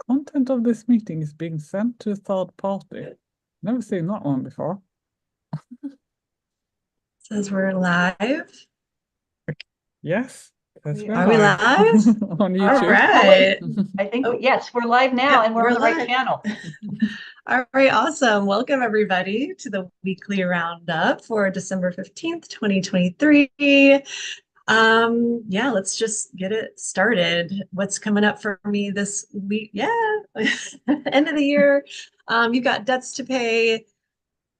Content of this meeting is being sent to a third party. Never seen that one before. Says we're live. Yes, because we're Are we live live? on All YouTube. Oh, wait. right. I think, Oh, yes, we're live now yep, and we're we're on the right live. channel. All right, awesome. Welcome everybody to the weekly roundup for December 15th, 2023. Yeah, let's just get it started. What's coming up for me this week? Yeah, end of the year. You've got debts to pay.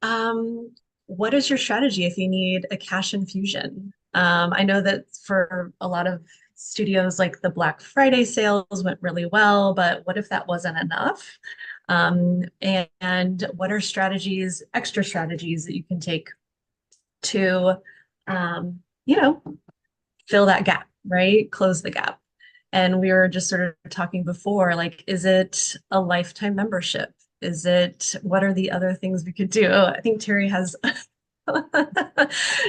Um, what is your strategy if you need a cash infusion? I know that for a lot of studios, like the Black Friday sales went really well, but what if that wasn't enough? And what are strategies, extra strategies that you can take to, um, you know, fill that gap, right? Close the gap. And we were just sort of talking before, like, is it a lifetime membership? Is it, what are the other things we could do? Oh, I think Terry has,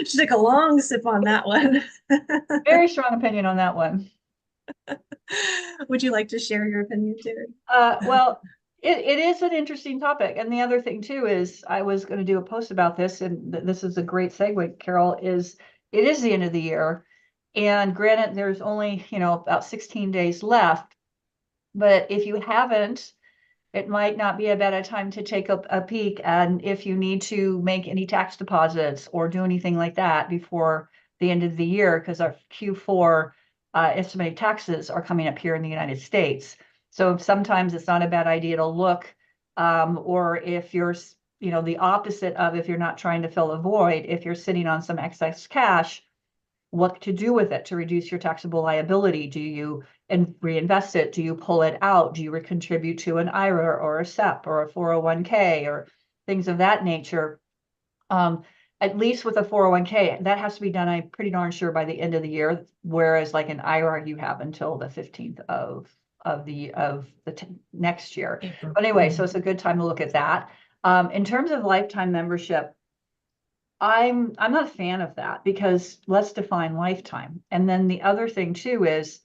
she took a long sip on that one. Very strong opinion on that one. Would you like to share your opinion, Terry? Well, it is an interesting topic. And the other thing too is I was going to do a post about this, and this is a great segue, Carol, is it is the end of the year. And granted, there's only, about 16 days left. But if you haven't, it might not be a bad time to take a peek. And if you need to make any tax deposits or do anything like that before the end of the year, because our Q4 estimated taxes are coming up here in the United States. So sometimes it's not a bad idea to look, or if you're, the opposite of if you're not trying to fill a void, if you're sitting on some excess cash, what to do with it to reduce your taxable liability. Do you reinvest it? Do you pull it out? Do you contribute to an IRA or a SEP or a 401k or things of that nature? At least with a 401k, that has to be done, I'm pretty darn sure, by the end of the year. Whereas like an IRA, you have until the 15th of the next year. April. But anyway, so it's a good time to look at that. In terms of lifetime membership, I'm not a fan of that, because let's define lifetime. And then the other thing too is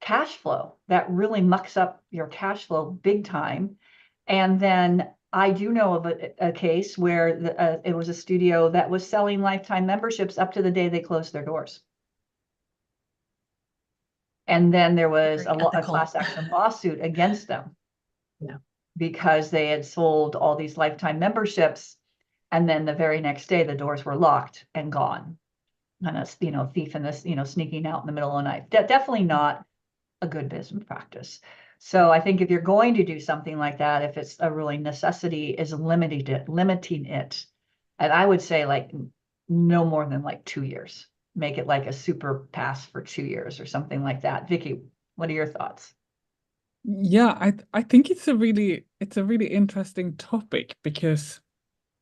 cash flow. That really mucks up your cash flow big time. And then I do know of a case where it was a studio that was selling lifetime memberships up to the day they closed their doors. And then there was a class action lawsuit against them. Yeah. Because they had sold all these lifetime memberships. And then the very next day, the doors were locked and gone. And a thief in this, sneaking out in the middle of the night. Definitely not a good business practice. So I think if you're going to do something like that, if it's a really necessity, is limiting it. And I would say like no more than like 2 years. Make it like a super pass for 2 years or something like that. Vicky, what are your thoughts? Yeah, I think it's a really interesting topic because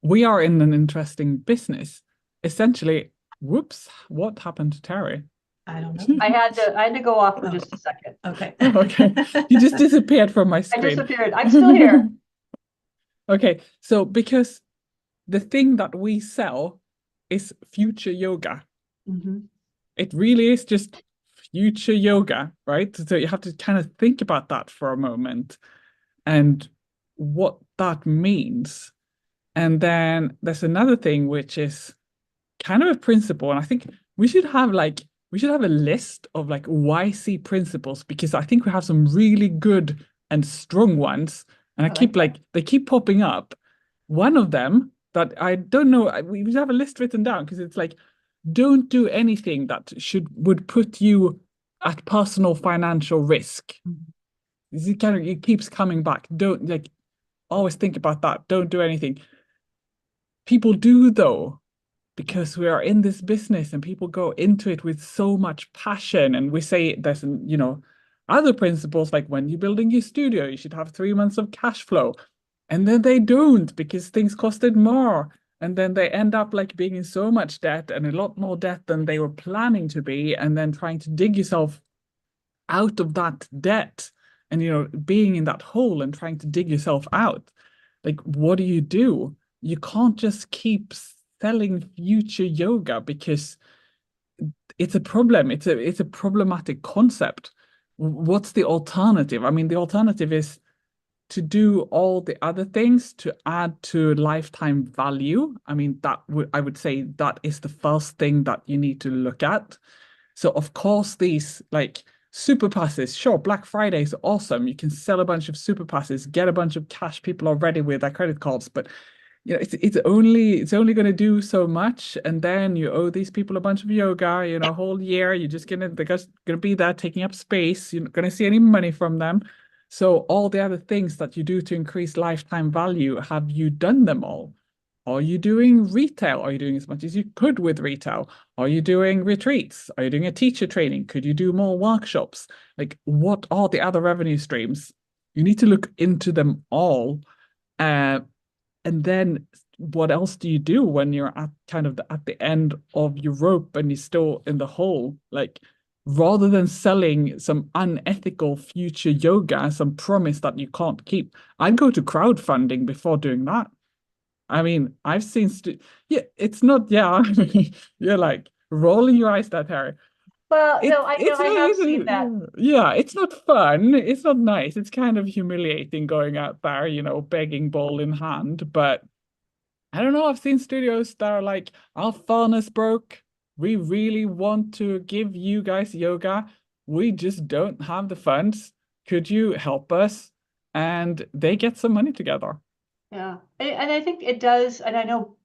we are in an interesting business. Essentially, whoops, what happened to Terry? I don't know. I had to go off for Oh, just a second. okay. Okay, you just disappeared from my I screen. disappeared. I'm still here. Okay, so because the thing that we sell is future yoga. Mhm. It really is just future yoga, right? So you have to kind of think about that for a moment and what that means. And then there's another thing which is kind of a principle, and I think we should have a list of like YC principles, because I think we have some really good and strong ones, and I keep like they keep popping up. One of them that I don't know, we have a list written down because it's like, don't do anything that would put you at personal financial risk. It keeps coming back. Don't like always think about that. Don't do anything. People do though, because we are in this business and people go into it with so much passion. And we say there's, other principles, like when you're building your studio, you should have 3 months of cash flow. And then they don't, because things costed more. And then they end up like being in so much debt, and a lot more debt than they were planning to be. And then trying to dig yourself out of that debt and, being in that hole and trying to dig yourself out. Like, what do? You can't just keep selling future yoga, because it's a problem. It's a problematic concept. What's the alternative? I mean, the alternative is to do all the other things to add to lifetime value, I mean, I would say that is the first thing that you need to look at. So of course, these like super passes, sure, Black Friday is awesome. You can sell a bunch of super passes, get a bunch of cash. People are ready with their credit cards, but it's only going to do so much, and then you owe these people a bunch of yoga, a whole year. They're just gonna be there taking up space. You're not gonna see any money from them. So all the other things that you do to increase lifetime value, have you done them all? Are you doing retail? Are you doing as much as you could with retail? Are you doing retreats? Are you doing a teacher training? Could you do more workshops? Like, what are the other revenue streams? You need to look into them all. Uh, and then what else do you do when you're at kind of at the end of your rope and you're still in the hole? Like, rather than selling some unethical future yoga, some promise that you can't keep, I'd go to crowdfunding before doing that. I mean, I've seen, yeah, it's not, yeah, you're like rolling your eyes there, Harry. Well, It, no, I know it's I not, have seen that. yeah, it's not fun. It's not nice. It's kind of humiliating going out there, begging ball in hand. But I don't know. I've seen studios that are like, our furnace broke. We really want to give you guys yoga. We just don't have the funds. Could you help us? And they get some money together. Yeah. And I think it does. And I know,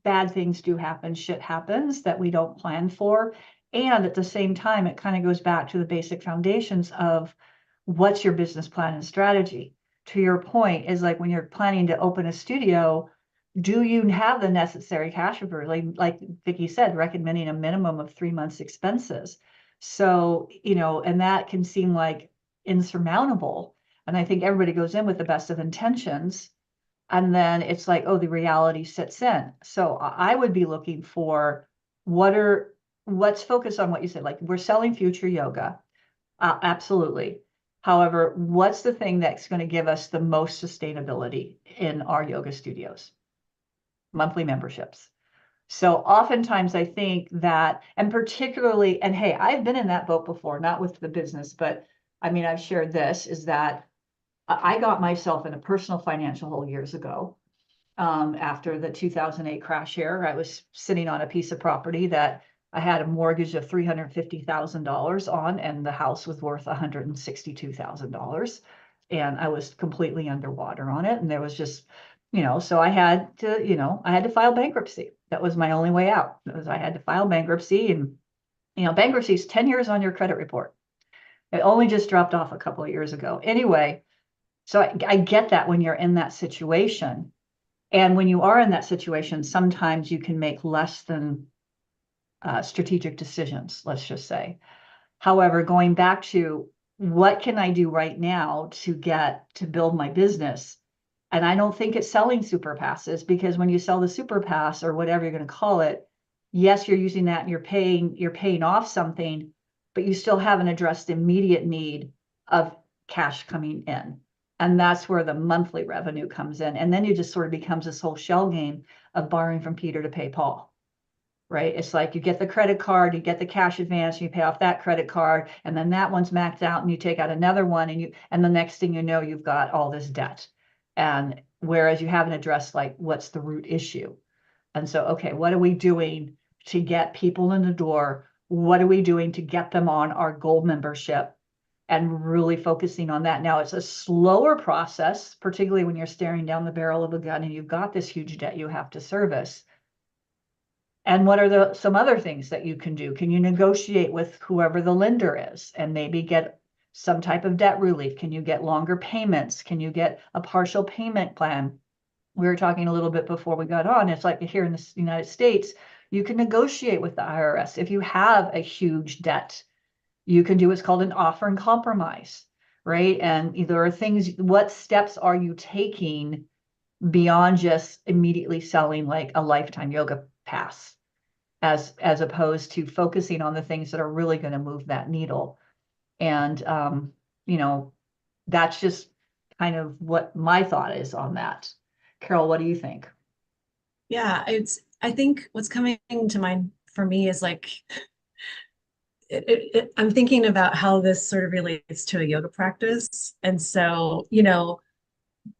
bad things do happen, shit happens that we don't plan for. And at the same time, it kind of goes back to the basic foundations of what's your business plan and strategy. To your point, is like when you're planning to open a studio, do you have the necessary cash reserves? Like Vicky said, recommending a minimum of 3 months expenses. So, and that can seem like insurmountable. And I think everybody goes in with the best of intentions. And then it's like, oh, the reality sits in. So I would be looking for what's focused on what you said. Like, we're selling future yoga. Absolutely. However, what's the thing that's going to give us the most sustainability in our yoga studios? Monthly memberships. So oftentimes I think that, and particularly, and hey, I've been in that boat before, not with the business, but I mean, I've shared this, is that I got myself in a personal financial hole years ago. After the 2008 crash here, I was sitting on a piece of property that I had a mortgage of $350,000 on, and the house was worth $162,000. And I was completely underwater on it. And there was just, so I had to file bankruptcy. That was my only way out. I had to file bankruptcy, and, bankruptcy is 10 years on your credit report. It only just dropped off a couple of years ago. Anyway, so I get that when you're in that situation. And when you are in that situation, sometimes you can make less than strategic decisions, let's just say. However, going back to what can I do right now to build my business? And I don't think it's selling super passes, because when you sell the super pass or whatever you're going to call it, yes, you're using that and you're paying off something, but you still haven't addressed the immediate need of cash coming in. And that's where the monthly revenue comes in. And then it just sort of becomes this whole shell game of borrowing from Peter to pay Paul, right? It's like you get the credit card, you get the cash advance, and you pay off that credit card, and then that one's maxed out, and you take out another one, and the next thing you know, you've got all this debt. And whereas you haven't addressed like what's the root issue. And so, okay, what are we doing to get people in the door? What are we doing to get them on our gold membership? And really focusing on that. Now, it's a slower process, particularly when you're staring down the barrel of a gun and you've got this huge debt you have to service. And what are some other things that you can do? Can you negotiate with whoever the lender is and maybe get some type of debt relief? Can you get longer payments? Can you get a partial payment plan? We were talking a little bit before we got on. It's like here in the United States, you can negotiate with the IRS. If you have a huge debt, you can do what's called an offer and compromise, right? And there are things, what steps are you taking beyond just immediately selling like a lifetime yoga pass, as opposed to focusing on the things that are really going to move that needle. And that's just kind of what my thought is on that. Carol, what do you think? Yeah, I think what's coming to mind for me is like I'm thinking about how this sort of relates to a yoga practice. And so,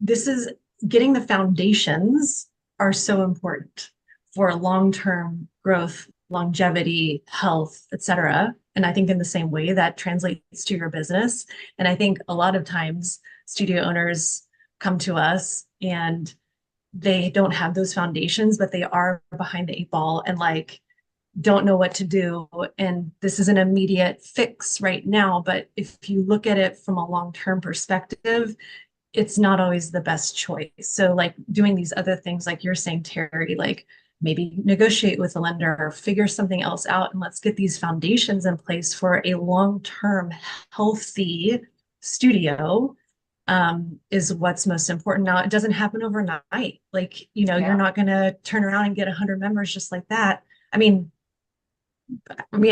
this is getting the foundations are so important for long-term growth, longevity, health, etc. And I think in the same way that translates to your business. And I think a lot of times studio owners come to us and they don't have those foundations, but they are behind the eight ball and like don't know what to do. And this is an immediate fix right now. But if you look at it from a long-term perspective, it's not always the best choice. So like doing these other things, like you're saying, Terry, like maybe negotiate with a lender or figure something else out and let's get these foundations in place for a long-term healthy studio is what's most important. Now, it doesn't happen overnight. Like, you're not going to turn around and get 100 members just like that.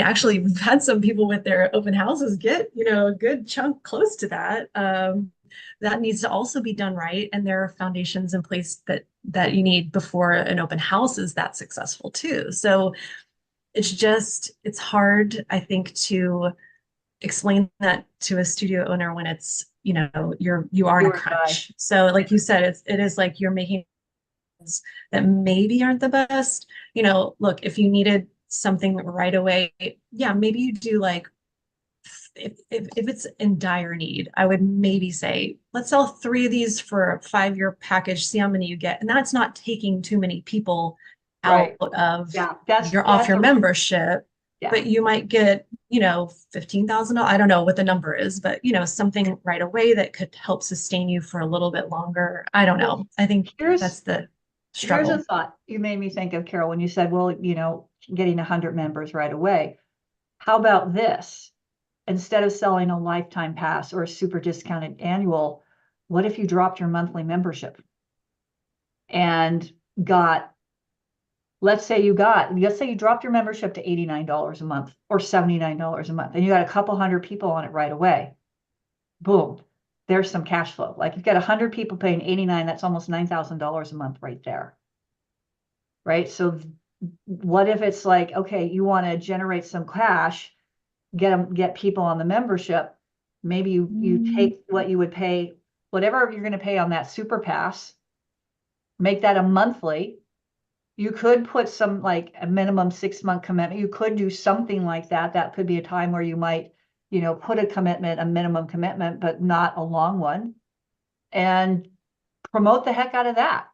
Actually, we've had some people with their open houses get, a good chunk close to that. That needs to also be done right. And there are foundations in place that you need before an open house is that successful too. So it's hard, I think, to explain that to a studio owner when it's, you are in a crunch. So like you said, it is like you're making that maybe aren't the best. Look, if you needed something right away, yeah, maybe you do like if it's in dire need, I would maybe say, let's sell 3 of these for a 5-year package, see how many you get. And that's not taking too many people out of your membership. Yeah. But you might get, $15,000. I don't know what the number is, but something right away that could help sustain you for a little bit longer. I don't know. I think that's the struggle. Here's a thought you made me think of, Carol, when you said, well, getting 100 members right away. How about this? Instead of selling a lifetime pass or a super discounted annual, what if you dropped your monthly membership and let's say you dropped your membership to $89 a month or $79 a month, and you got a couple hundred people on it right away. Boom, there's some cash flow. Like you've got 100 people paying $89, that's almost $9,000 a month right there. Right? So what if it's like, okay, you want to generate some cash, get people on the membership. Maybe you take what you would pay, whatever you're going to pay on that super pass, make that a monthly. You could put some like a minimum 6-month commitment. You could do something like that. That could be a time where you might, put a minimum commitment, but not a long one, and promote the heck out of that.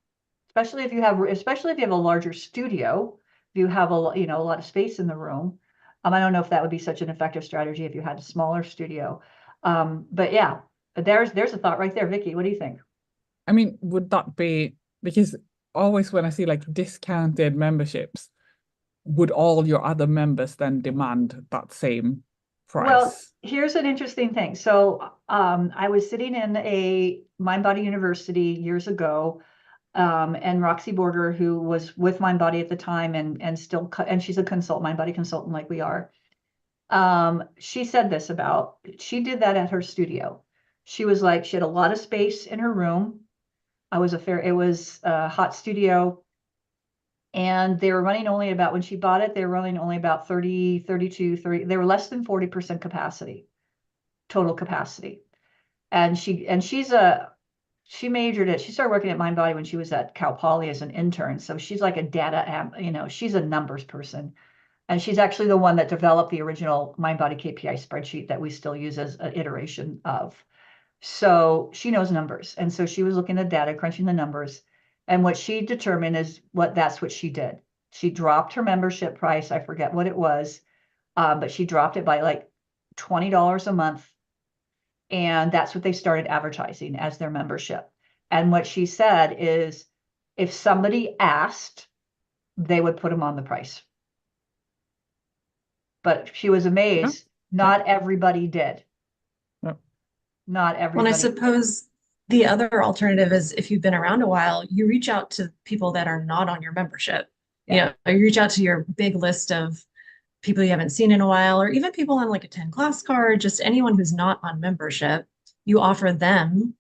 Especially if you have a larger studio, if you have a lot of space in the room. I don't know if that would be such an effective strategy if you had a smaller studio. But yeah, there's a thought right there. Vicky, what do you think? Would that be, because always when I see like discounted memberships, would all your other members then demand that same price? Well, here's an interesting thing. So I was sitting in a Mind Body University years ago, and Roxy Borger, who was with Mind Body at the time and she's a Mind Body consultant like we are. She said this she did that at her studio. She was like, she had a lot of space in her room. It was a hot studio. And they were running only about, when she bought it, they were running only about 30, 32, 30. They were less than 40% capacity, total capacity. And she majored she started working at Mind Body when she was at Cal Poly as an intern. So she's like she's a numbers person. And she's actually the one that developed the original Mind Body KPI spreadsheet that we still use as an iteration of. So she knows numbers. And so she was looking at data, crunching the numbers. And what she determined is that's what she did. She dropped her membership price. I forget what it was, but she dropped it by like $20 a month. And that's what they started advertising as their membership. And what she said is, if somebody asked, they would put them on the price. But she was amazed. Not everybody did. Not everybody. Well, I suppose the other alternative is, if you've been around a while, you reach out to people that are not on your membership. Yeah. You reach out to your big list of people you haven't seen in a while, or even people on like a 10 class card, just anyone who's not on membership. You offer them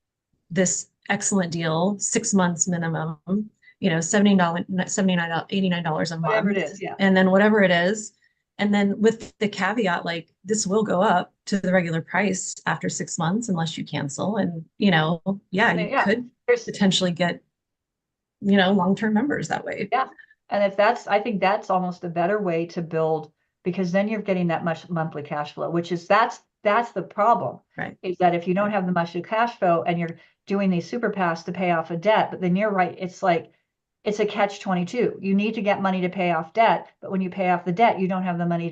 this excellent deal, 6 months minimum, $79, $89 a month. Whatever it is, yeah. And then whatever it is, And then with the caveat, like this will go up to the regular price after 6 months unless you cancel. And, yeah, you Yeah, could there's potentially get, long-term members that way. yeah. And I think that's almost a better way to build, because then you're getting that much monthly cash flow, which is that's the problem. Right. Is that if you don't have the monthly cash flow and you're doing these super pass to pay off a debt, but then you're right, it's like it's a catch-22. You need to get money to pay off debt, but when you pay off the debt, you don't have the money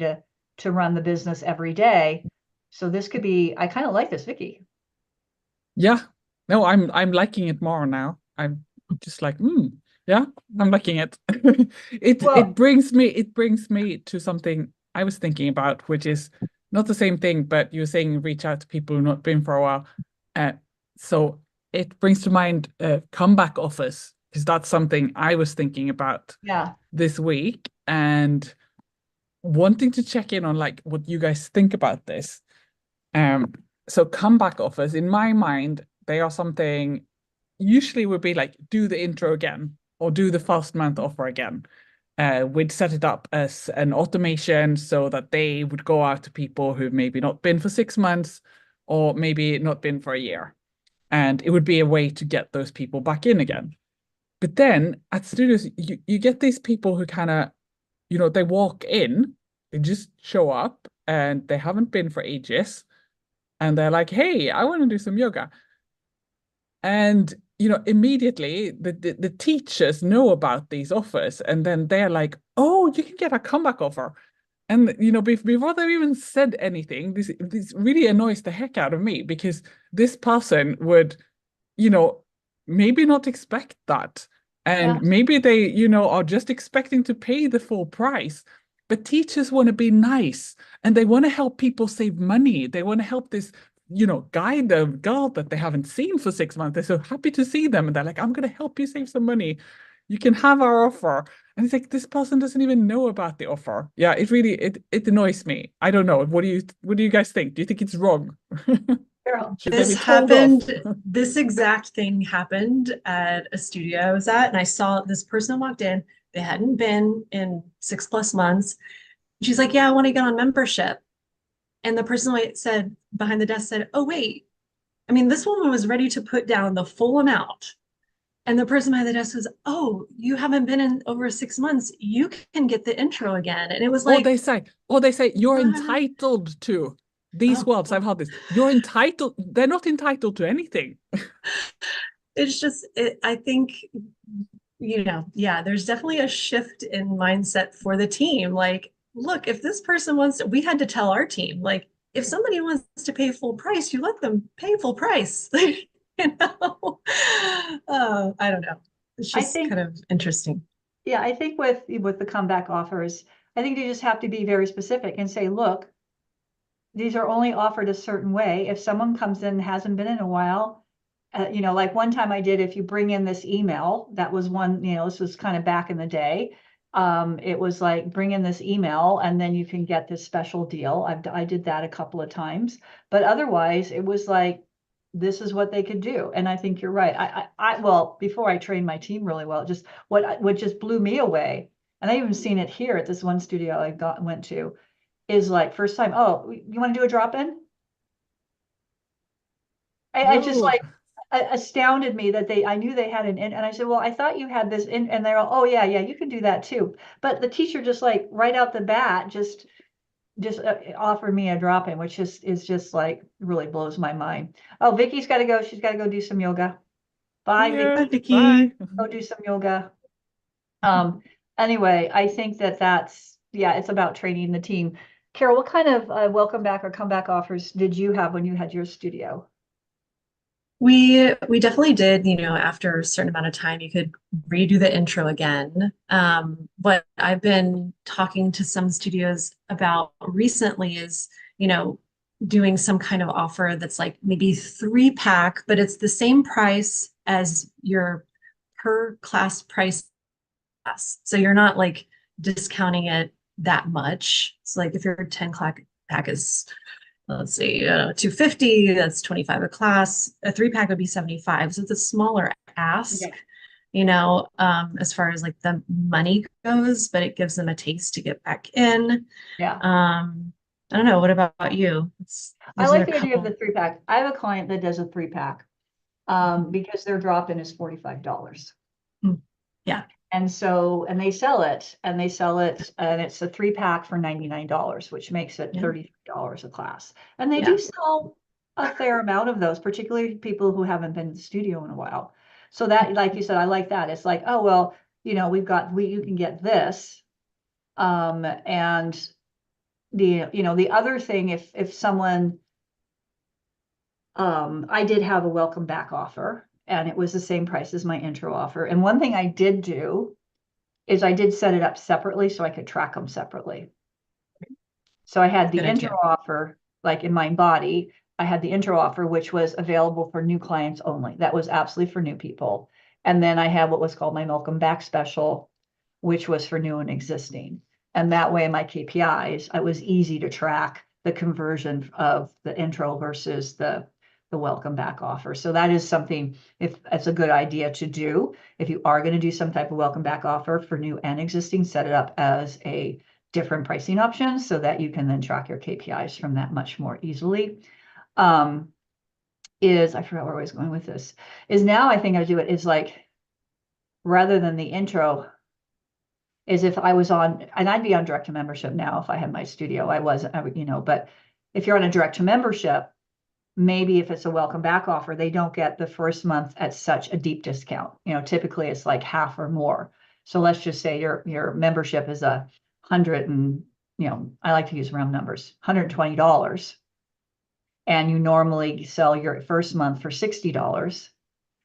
to run the business every day. So this could be, I kind of like this, Vicky. Yeah. No, I'm liking it more now. I'm just like, yeah, I'm liking it. It Well, it brings me to something I was thinking about, which is not the same thing, but you're saying reach out to people who've not been for a while. So it brings to mind comeback offers, because that's something I was thinking about yeah. this week and wanting to check in on like what you guys think about this. So comeback offers, in my mind, they are something usually would be like do the intro again or do the first month offer again. We'd set it up as an automation so that they would go out to people who've maybe not been for 6 months or maybe not been for a year. And it would be a way to get those people back in again. But then at studios, you get these people who kind of, they walk in, they just show up and they haven't been for ages. And they're like, hey, I want to do some yoga. And, immediately the teachers know about these offers. And then they're like, oh, you can get a comeback offer. And, before they even said anything, this really annoys the heck out of me because this person would, maybe not expect that. And Yeah. maybe they, are just expecting to pay the full price. But teachers want to be nice and they want to help people save money. They want to help this, guy, the girl that they haven't seen for 6 months. They're so happy to see them. And they're like, I'm going to help you save some money. You can have our offer. And it's like, this person doesn't even know about the offer. Yeah, it annoys me. I don't know. What do you guys think? Do you think it's wrong? Carol. Should they This be told off? happened, this exact thing happened at a studio I was at, and I saw this person walked in. They hadn't been in 6+ months. She's like, yeah, I want to get on membership. And the person said behind the desk said, oh, wait. I mean, this woman was ready to put down the full amount. And the person behind the desk was, oh, you haven't been in over 6 months. You can get the intro again. And it was Or like, they say you're what? entitled to these Oh, words. I've had this. You're entitled. They're not entitled to anything. it's just, I think, yeah, there's definitely a shift in mindset for the team. Like, look, if this person we had to tell our team, like, if somebody wants to pay full price, you let them pay full price. I don't know. It's I just think kind of interesting. Yeah, I think with the comeback offers, I think you just have to be very specific and say, look, these are only offered a certain way. If someone comes in and hasn't been in a while, like one time I did, if you bring in this email, that was one, this was kind of back in the day. It was like, bring in this email and then you can get this special deal. I did that a couple of times, but otherwise it was like, this is what they could do. And I think you're right. Well, before I trained my team really well, just what just blew me away. And I even seen it here at this one studio I went to, is like first time, oh, you want to do a drop-in? I just No. like astounded me that I knew they had and I said, well, I thought you had this in, and they're all, oh yeah, you can do that too. But the teacher just like right out the bat, just offered me a drop-in, which is just like really blows my mind. Oh, Vicky's got to go. She's got to go do some yoga. Bye, Yeah. Hi, Vicky. Vicky. Bye. Go do some yoga. Anyway, I think it's about training the team. Carol, what kind of welcome back or comeback offers did you have when you had your studio? We definitely did, after a certain amount of time, you could redo the intro again. What I've been talking to some studios about recently is, doing some kind of offer that's like maybe 3-pack, but it's the same price as your per class price. So you're not like discounting it that much. It's like if your 10 pack is, let's see, 250, that's 25 a class. A 3-pack would be 75. So it's a smaller ask. Yeah. as far as like the money goes, but it gives them a taste to get back in. Yeah. I don't know. What about you? I Those are like a the idea of couple. the 3-pack. I have a client that does a 3-pack because their drop-in is $45. Yeah. And they sell it, and it's a 3-pack for $99, which makes it Yeah. $33 a class. And they Yeah. do sell a fair amount of those, particularly people who haven't been in the studio in a while. So that, like you said, I like that. It's like, oh, well, you can get this. And the other thing, if someone, I did have a welcome back offer, and it was the same price as my intro offer. And one thing I did do is I did set it up separately so I could track them separately. So I had the Good idea. intro offer, like in Mindbody, I had the intro offer, which was available for new clients only. That was absolutely for new people. And then I had what was called my welcome back special, which was for new and existing. And that way, my KPIs, it was easy to track the conversion of the intro versus the welcome back offer. So that is something, if it's a good idea to do, if you are going to do some type of welcome back offer for new and existing, set it up as a different pricing option so that you can then track your KPIs from that much more easily. I forgot where I was going with this, is now I think I do it is like, rather than the intro, is if I was on, and I'd be on direct to membership now if I had my studio. I wasn't, but if you're on a direct to membership, maybe if it's a welcome back offer, they don't get the first month at such a deep discount. Typically it's like half or more. So let's just say your membership is I like to use round numbers, $120. And you normally sell your first month for $60.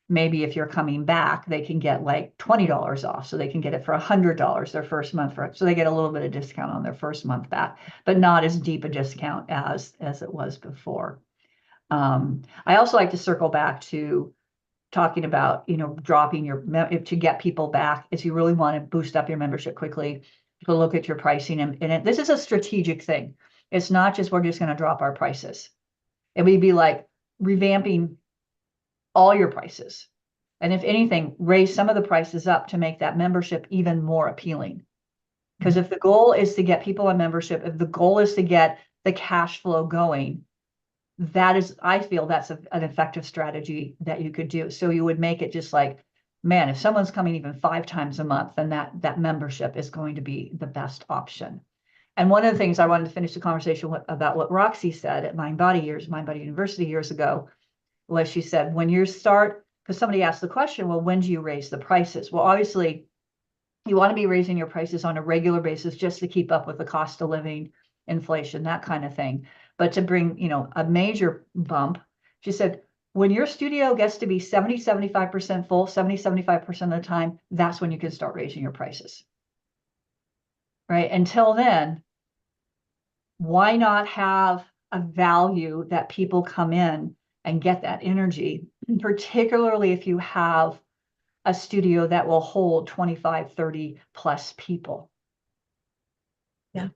Maybe if you're coming back, they can get like $20 off. So they can get it for $100 their first month so they get a little bit of discount on their first month back, but not as deep a discount as it was before. I also like to circle back to talking about, dropping to get people back. If you really want to boost up your membership quickly, to look at your pricing. And this is a strategic thing. It's not just, we're just going to drop our prices. It would be like revamping all your prices. And if anything, raise some of the prices up to make that membership even more appealing. Because if the goal is to get people on membership, if the goal is to get the cash flow going, I feel that's an effective strategy that you could do. So you would make it just like, man, if someone's coming even 5 times a month, then that membership is going to be the best option. And one of the things I wanted to finish the conversation about what Roxy said at Mindbody University years ago, was she said, when you start, because somebody asked the question, well, when do you raise the prices? Well, obviously, you want to be raising your prices on a regular basis just to keep up with the cost of living, inflation, that kind of thing. But to bring, a major bump, she said, when your studio gets to be 75% full, 75% of the time, that's when you can start raising your prices. Right? Until then, why not have a value that people come in and get that energy, particularly if you have a studio that will hold 25, 30 plus people. Yeah.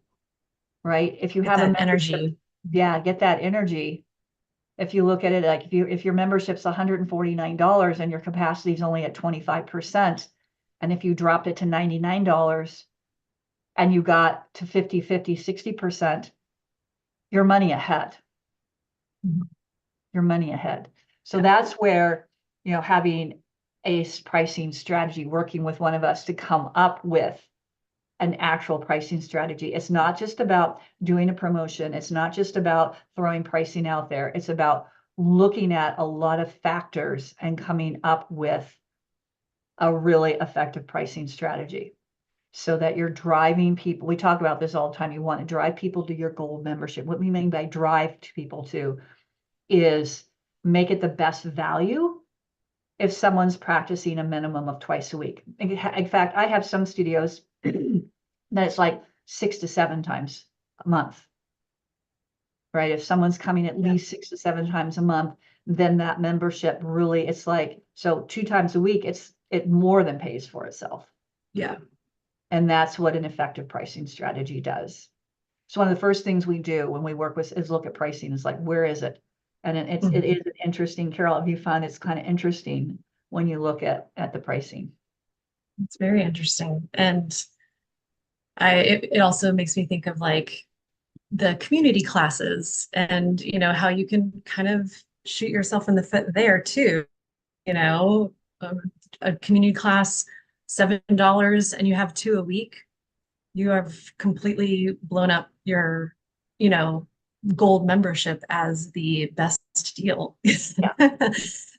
Right? If you Get have a that membership, energy. yeah, get that energy. If you look at it, like if your membership's $149 and your capacity is only at 25%, and if you dropped it to $99 and you got to 50, 60%, your money ahead. Your money ahead. So that's where, having a pricing strategy, working with one of us to come up with an actual pricing strategy. It's not just about doing a promotion. It's not just about throwing pricing out there. It's about looking at a lot of factors and coming up with a really effective pricing strategy so that you're driving people. We talk about this all the time. You want to drive people to your gold membership. What we mean by drive people to is make it the best value if someone's practicing a minimum of twice a week. In fact, I have some studios that it's like 6 to 7 times a month, right? If someone's coming at least 6 to 7 times a month, then that membership really, it's like, so 2 times a week, it more than pays for itself. Yeah. And that's what an effective pricing strategy does. So one of the first things we do when we work with is look at pricing. Is like, where is it? And it is an interesting, Carol, have you found it's kind of interesting when you look at the pricing? It's very interesting. And it also makes me think of like the community classes and, how you can kind of shoot yourself in the foot there too. You know, um, a community class, $7 and you have two a week, you have completely blown up your, you know, gold membership as the best deal. Yeah.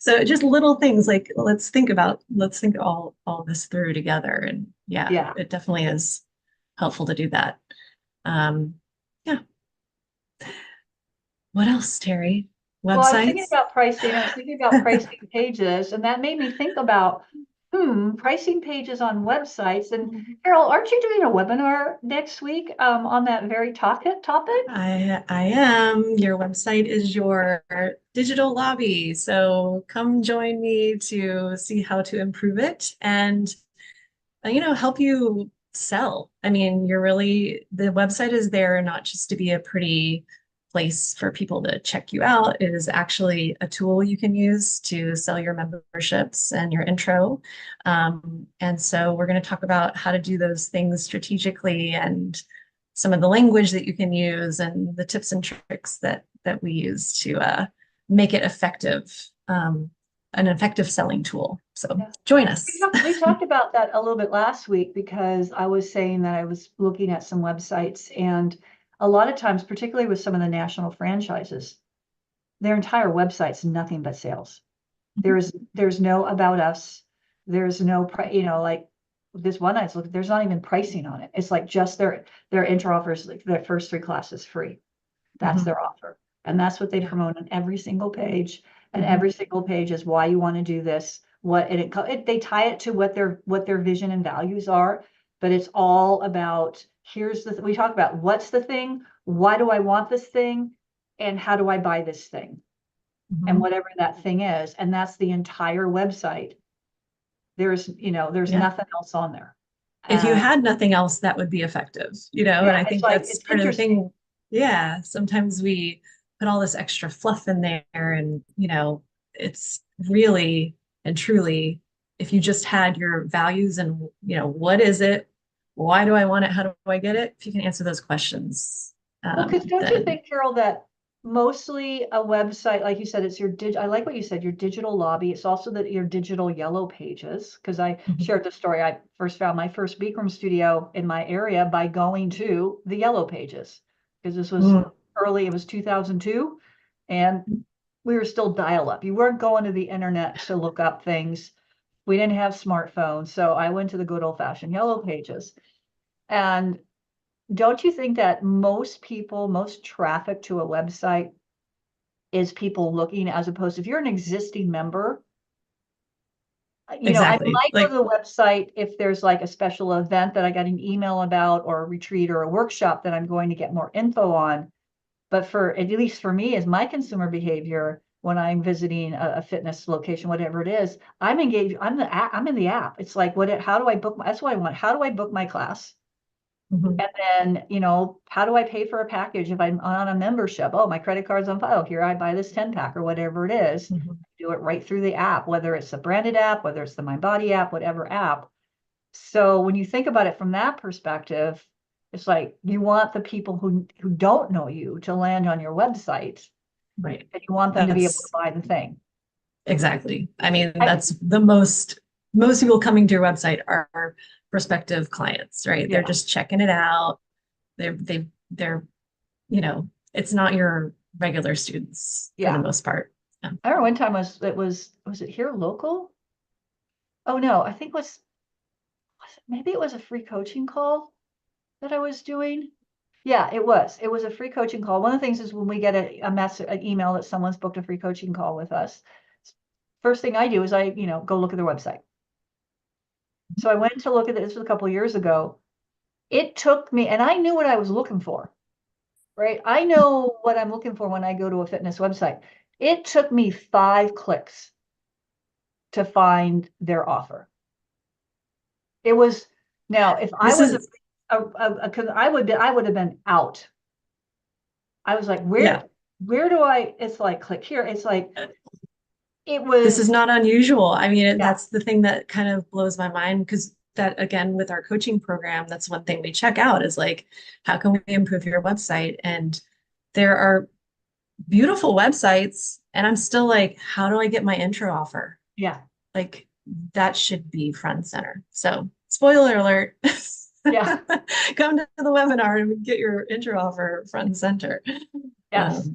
So just little things like let's think all this through together. And yeah, Yeah. it definitely is helpful to do that. Um, yeah. What else, Terry? Well, I was thinking Websites? about pricing. I was thinking about pricing pages, and that made me think about, pricing pages on websites. And Carol, aren't you doing a webinar next week on that very topic? I am. Your website is your digital lobby. So come join me to see how to improve it and help you sell. I mean, the website is there not just to be a pretty place for people to check you out. It is actually a tool you can use to sell your memberships and your intro. And so we're going to talk about how to do those things strategically and some of the language that you can use and the tips and tricks that we use to make it effective, an effective selling tool. So Yeah. join We us. talked, we talked about that a little bit last week because I was saying that I was looking at some websites, and a lot of times, particularly with some of the national franchises, their entire website's nothing but sales. There's no about us. There's no like this one I was looking, there's not even pricing on it. It's like just their intro offers, like their first 3 classes free. That's Mhm. their offer. And that's what they Yeah. promote on every single page. And Mhm. every single page is why you want to do this, what and they tie it to what their vision and values are. But it's all about, we talk about what's the thing, why do I want this thing, and how do I buy this thing? And Mhm. whatever that thing is. And that's the entire website. There's Yeah. nothing else on there. If you And had nothing else, that would be effective, and yeah, I it's think like, that's it's part of the interesting. thing. Yeah, sometimes we put all this extra fluff in there and, it's really and truly, if you just had your values and, what is it? Why do I want it? How do I get it? If you can answer those questions, Well, because don't you then think, Carol, that mostly a website, like you said, it's I like what you said, your digital lobby. It's also that your digital yellow pages. Because I Mhm. shared the story. I first found my first Beak Room studio in my area by going to the yellow pages. Because this was Mm. early, it was 2002, and we were still dial up. You weren't going to the internet to look up things. We didn't have smartphones. So I went to the good old fashioned yellow pages. And don't you think that most traffic to a website is people looking, as opposed to, if you're an existing member, I Exactly. might go to Like, the website if there's like a special event that I got an email about, or a retreat or a workshop that I'm going to get more info on. But at least for me, as my consumer behavior, when I'm visiting a fitness location, whatever it is, I'm engaged. I'm in the app. It's like, how do I book that's what I want. How do I book my class? mhm, And then, how do I pay for a package if I'm on a membership? Oh, my credit card's on file. Here, I buy this 10 pack or whatever it is. mhm. Do it right through the app, whether it's a branded app, whether it's the My Body app, whatever app. So when you think about it from that perspective, it's like you want the people who don't know you to land on your website, Right. and you want them to be able to That's buy the thing. exactly. I mean, I, that's the most people coming to your website are prospective clients, right? They're yeah, just checking it out. They're, it's not your regular students for the yeah. most part. Yeah. I remember one time was it here local? Oh no, I think maybe it was a free coaching call that I was doing. Yeah, it was. It was a free coaching call. One of the things is when we get a message, an email that someone's booked a free coaching call with us, first thing I do is go look at their website. So I went to look at this was a couple of years ago. It took me, and I knew what I was looking for, right? I know what I'm looking for when I go to a fitness website. It took me 5 clicks to find their offer. It was now, if I This was is, because I would have been out. I was like, yeah, where do I, it's like, click here. It's like, it this is was, not unusual. I mean, yeah, that's the thing that kind of blows my mind because that again, with our coaching program, that's one thing we check out is like, how can we improve your website? And there are beautiful websites, and I'm still like, how do I get my intro offer? Yeah. Like that should be front and center. So spoiler alert. Yeah. Come to the webinar and get your intro offer front and center. Yes.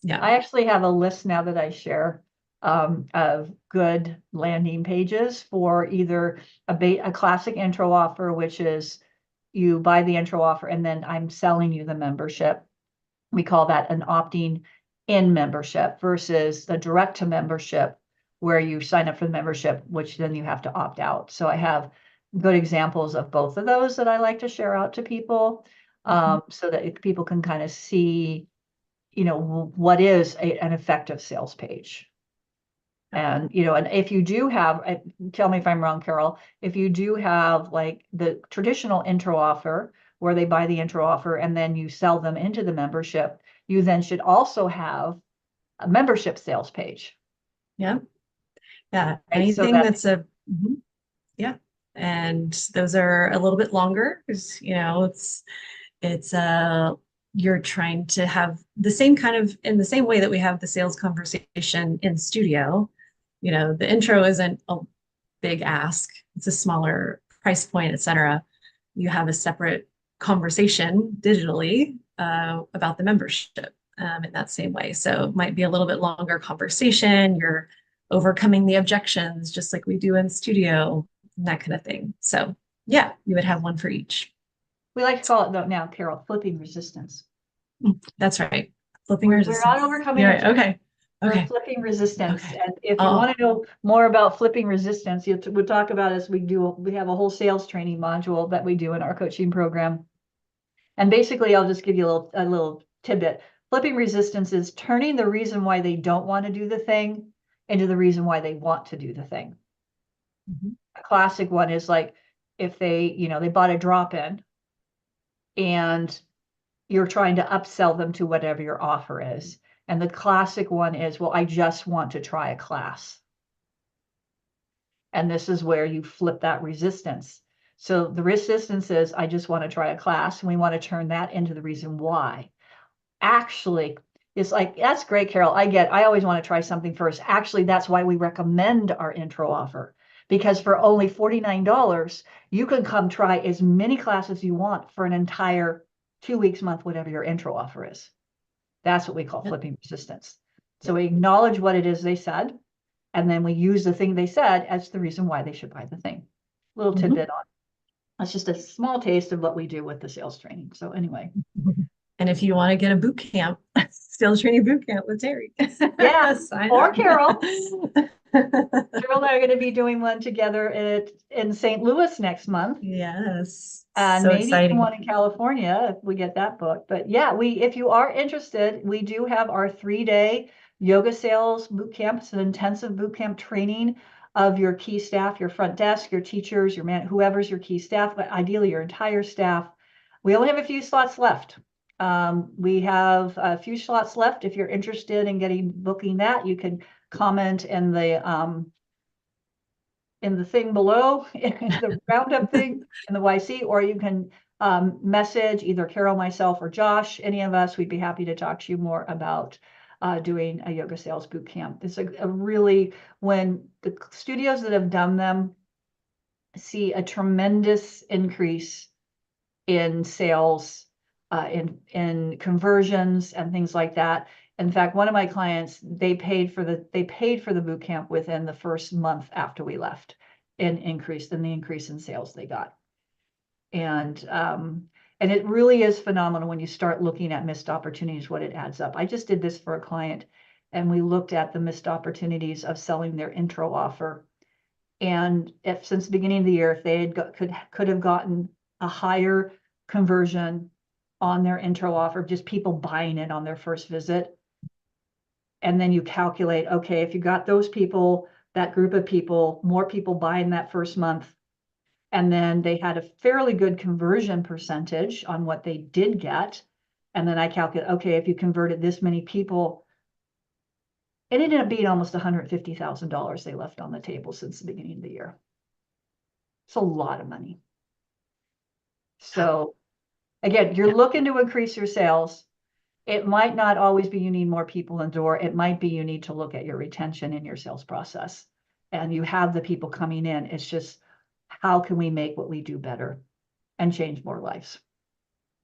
Yeah. I actually have a list now that I share of good landing pages for either a classic intro offer, which is you buy the intro offer and then I'm selling you the membership. We call that an opting in membership versus the direct to membership where you sign up for the membership, which then you have to opt out. So I have good examples of both of those that I like to share out to people so that people can kind of see, you know, what is an effective sales page. And, you know, and if you do have, tell me if I'm wrong, Carol, if you do have like the traditional intro offer where they buy the intro offer and then you sell them into the membership, you then should also have a membership sales page. Yeah. Yeah. Right? Anything So that's yeah. And those are a little bit longer because, you know, it's you're trying to have the same kind of in the same way that we have the sales conversation in studio. You know, the intro isn't a big ask, it's a smaller price point, etc. You have a separate conversation digitally about the membership in that same way. So it might be a little bit longer conversation. You're overcoming the objections just like we do in studio, that kind of thing. So yeah, you would have one for each. we like to call it though now, Carol, flipping resistance. That's right. Flipping We're resistance. not overcoming Yeah, okay. We're Okay. flipping resistance. Okay. And if you want to know more about flipping resistance, we'll talk about as we have a whole sales training module that we do in our coaching program. And basically, I'll just give you a little tidbit. Flipping resistance is turning the reason why they don't want to do the thing into the reason why they want to do the thing. A classic one is like if they bought a drop-in and you're trying to upsell them to whatever your offer is. And the classic one is, well, I just want to try a class. And this is where you flip that resistance. So the resistance is, I just want to try a class. And we want to turn that into the reason why. Actually, it's like, that's great, Carol. I always want to try something first. Actually, that's why we recommend our intro offer. Because for only $49, you can come try as many classes you want for an entire 2 weeks, month, whatever your intro offer is. That's what we call flipping resistance. So we acknowledge what it is they said, and then we use the thing they said as the reason why they should buy the thing. Little tidbit on. That's just a small taste of what we do with the sales training. So anyway. And if you want to get a boot camp, sales training boot camp with Terry. Yeah, or Carol. Carol and I are going to be doing one together in St. Louis next month. Yes. And so maybe exciting. one in California if we get that book. But yeah, if you are interested, we do have our 3-day yoga sales boot camp. It's an intensive boot camp training of your key staff, your front desk, your teachers, your whoever's your key staff, but ideally your entire staff. We only have a few slots left. We have a few slots left. If you're interested in booking that, you can comment in the thing below, in the roundup thing in the YC, or you can message either Carol, myself, or Josh, any of us. We'd be happy to talk to you more about doing a yoga sales boot camp. It's a really, when the studios that have done them see a tremendous increase in sales, in conversions and things like that. In fact, one of my clients, they paid for the boot camp within the first month after we left, the increase in sales they got. And it really is phenomenal when you start looking at missed opportunities, what it adds up. I just did this for a client, and we looked at the missed opportunities of selling their intro offer. And if since the beginning of the year, if they had could have gotten a higher conversion on their intro offer, just people buying it on their first visit. And then you calculate, okay, if you got those people, that group of people, more people buying that first month, and then they had a fairly good conversion percentage on what they did get. And then I calculate, okay, if you converted this many people, it ended up being almost $150,000 they left on the table since the beginning of the year. It's a lot of money. So again, you're looking to increase your sales. It might not always be you need more people in the door. It might be you need to look at your retention in your sales process. And you have the people coming in. It's just, how can we make what we do better and change more lives?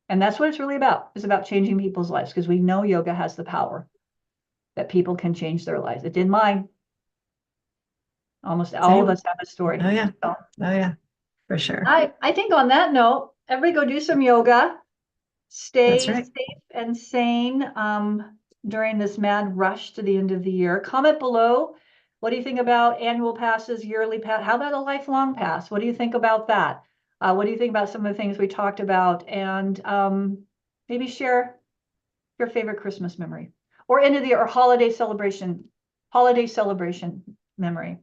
And that's what it's really about. It's about changing people's lives, because we know yoga has the power that people can change their lives. It did mine. Almost all of us have a story. Oh yeah. So, Oh yeah, for sure. I think on that note, everybody go do some yoga. Stay That's right. safe and sane during this mad rush to the end of the year. Comment below. What do you think about annual passes, yearly pass? How about a lifelong pass? What do you think about that? What do you think about some of the things we talked about? And maybe share your favorite Christmas memory or end of the year or holiday celebration memory.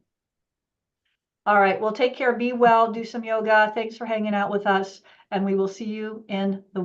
All right. Well, take care. Be well. Do some yoga. Thanks for hanging out with us. And we will see you in the